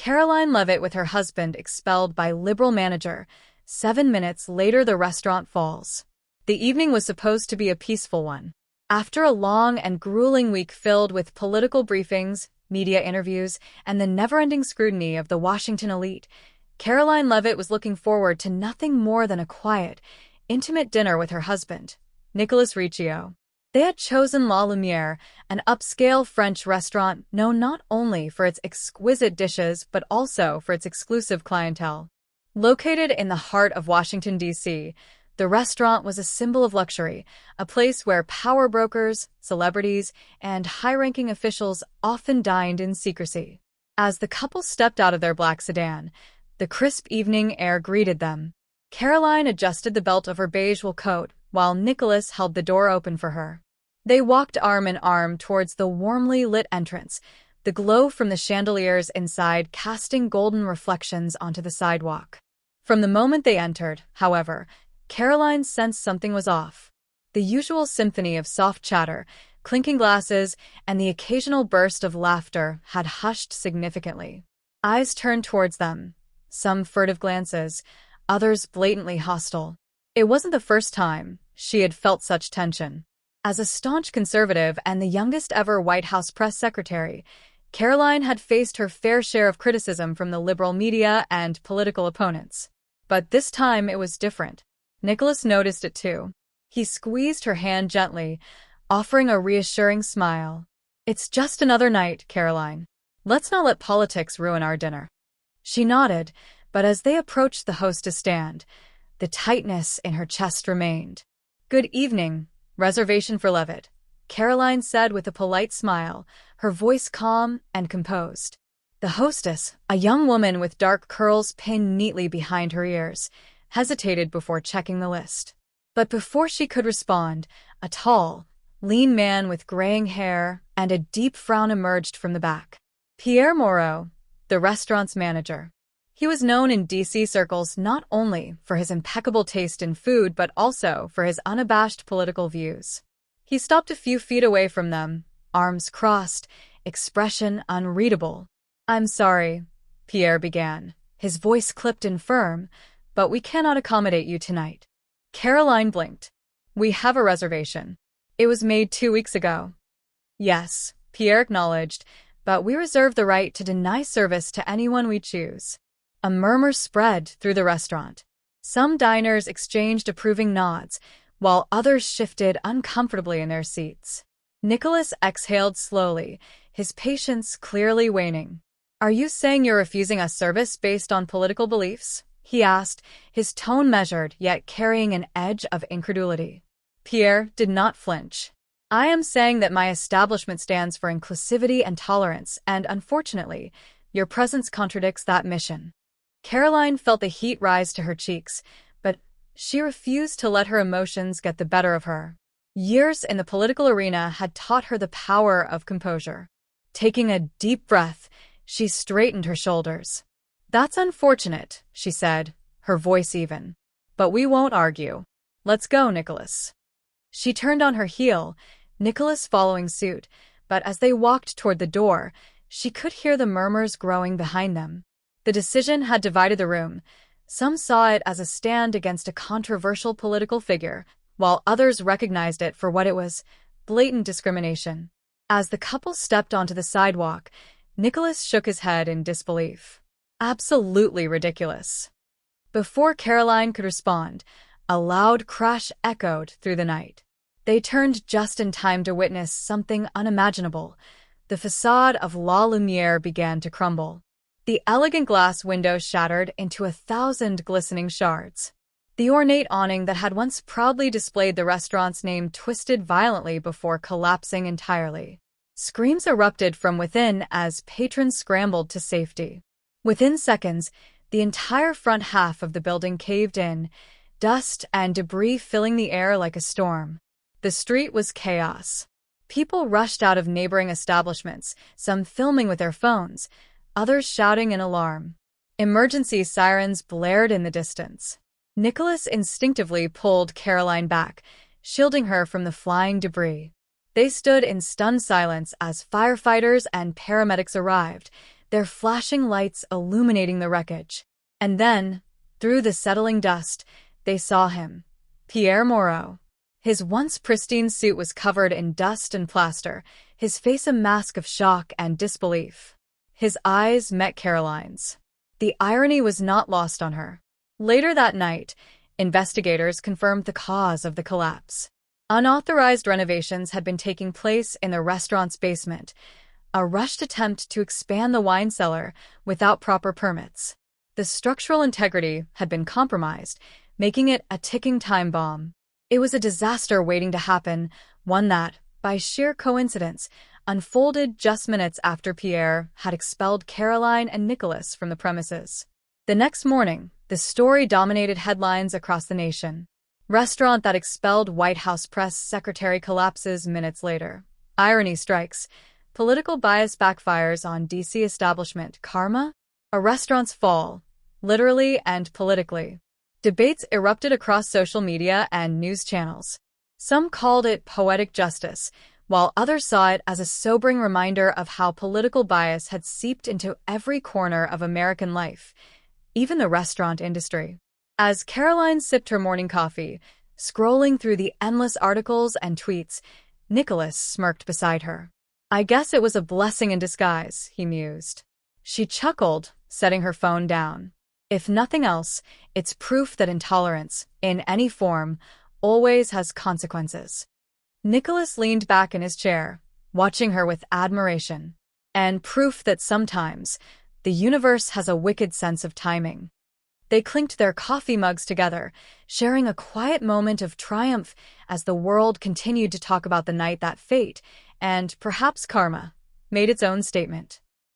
Karoline Leavitt with her husband expelled by Liberal manager. 7 minutes later the restaurant falls. The evening was supposed to be a peaceful one. After a long and grueling week filled with political briefings, media interviews, and the never-ending scrutiny of the Washington elite, Karoline Leavitt was looking forward to nothing more than a quiet, intimate dinner with her husband, Nicolas Riccio. They had chosen La Lumiere, an upscale French restaurant known not only for its exquisite dishes but also for its exclusive clientele. Located in the heart of Washington, D.C., the restaurant was a symbol of luxury, a place where power brokers, celebrities, and high-ranking officials often dined in secrecy. As the couple stepped out of their black sedan, the crisp evening air greeted them. Karoline adjusted the belt of her beige wool coat, while Nicholas held the door open for her. They walked arm in arm towards the warmly lit entrance, the glow from the chandeliers inside casting golden reflections onto the sidewalk. From the moment they entered, however, Karoline sensed something was off. The usual symphony of soft chatter, clinking glasses, and the occasional burst of laughter had hushed significantly. Eyes turned towards them, some furtive glances, others blatantly hostile. It wasn't the first time she had felt such tension. As a staunch conservative and the youngest ever White House press secretary, Karoline had faced her fair share of criticism from the liberal media and political opponents. But this time it was different. Nicholas noticed it too. He squeezed her hand gently, offering a reassuring smile. "It's just another night, Karoline. Let's not let politics ruin our dinner." She nodded, but as they approached the hostess stand, the tightness in her chest remained. "Good evening. Reservation for Leavitt," Karoline said with a polite smile, her voice calm and composed. The hostess, a young woman with dark curls pinned neatly behind her ears, hesitated before checking the list. But before she could respond, a tall, lean man with graying hair and a deep frown emerged from the back. Pierre Moreau, the restaurant's manager. He was known in D.C. circles not only for his impeccable taste in food but also for his unabashed political views. He stopped a few feet away from them, arms crossed, expression unreadable. "I'm sorry," Pierre began, his voice clipped and firm, "but we cannot accommodate you tonight." Karoline blinked. "We have a reservation. It was made 2 weeks ago." "Yes," Pierre acknowledged, "but we reserve the right to deny service to anyone we choose." A murmur spread through the restaurant. Some diners exchanged approving nods, while others shifted uncomfortably in their seats. Nicholas exhaled slowly, his patience clearly waning. "Are you saying you're refusing us service based on political beliefs?" he asked, his tone measured yet carrying an edge of incredulity. Pierre did not flinch. "I am saying that my establishment stands for inclusivity and tolerance, and unfortunately, your presence contradicts that mission." Karoline felt the heat rise to her cheeks, but she refused to let her emotions get the better of her. Years in the political arena had taught her the power of composure. Taking a deep breath, she straightened her shoulders. "That's unfortunate," she said, her voice even. "But we won't argue. Let's go, Nicholas." She turned on her heel, Nicholas following suit, but as they walked toward the door, she could hear the murmurs growing behind them. The decision had divided the room. Some saw it as a stand against a controversial political figure, while others recognized it for what it was, blatant discrimination. As the couple stepped onto the sidewalk, Nicholas shook his head in disbelief. "Absolutely ridiculous." Before Karoline could respond, a loud crash echoed through the night. They turned just in time to witness something unimaginable. The facade of La Lumiere began to crumble. The elegant glass window shattered into 1,000 glistening shards. The ornate awning that had once proudly displayed the restaurant's name twisted violently before collapsing entirely. Screams erupted from within as patrons scrambled to safety. Within seconds, the entire front half of the building caved in, dust and debris filling the air like a storm. The street was chaos. People rushed out of neighboring establishments, some filming with their phones, others shouting in alarm. Emergency sirens blared in the distance. Nicholas instinctively pulled Karoline back, shielding her from the flying debris. They stood in stunned silence as firefighters and paramedics arrived, their flashing lights illuminating the wreckage. And then, through the settling dust, they saw him. Pierre Moreau. His once pristine suit was covered in dust and plaster, his face a mask of shock and disbelief. His eyes met Karoline's. The irony was not lost on her. Later that night, investigators confirmed the cause of the collapse. Unauthorized renovations had been taking place in the restaurant's basement, a rushed attempt to expand the wine cellar without proper permits. The structural integrity had been compromised, making it a ticking time bomb. It was a disaster waiting to happen, one that, by sheer coincidence, unfolded just minutes after Pierre had expelled Karoline and Nicholas from the premises. The next morning, the story dominated headlines across the nation. Restaurant that expelled White House press secretary collapses minutes later. Irony strikes. Political bias backfires on DC establishment. Karma? A restaurant's fall, literally and politically. Debates erupted across social media and news channels. Some called it poetic justice, while others saw it as a sobering reminder of how political bias had seeped into every corner of American life, even the restaurant industry. As Karoline sipped her morning coffee, scrolling through the endless articles and tweets, Nicholas smirked beside her. "I guess it was a blessing in disguise," he mused. She chuckled, setting her phone down. If nothing else, it's proof that intolerance, in any form, always has consequences. Nicholas leaned back in his chair, watching her with admiration. And proof that sometimes, the universe has a wicked sense of timing. They clinked their coffee mugs together, sharing a quiet moment of triumph as the world continued to talk about the night that fate, and perhaps karma, made its own statement.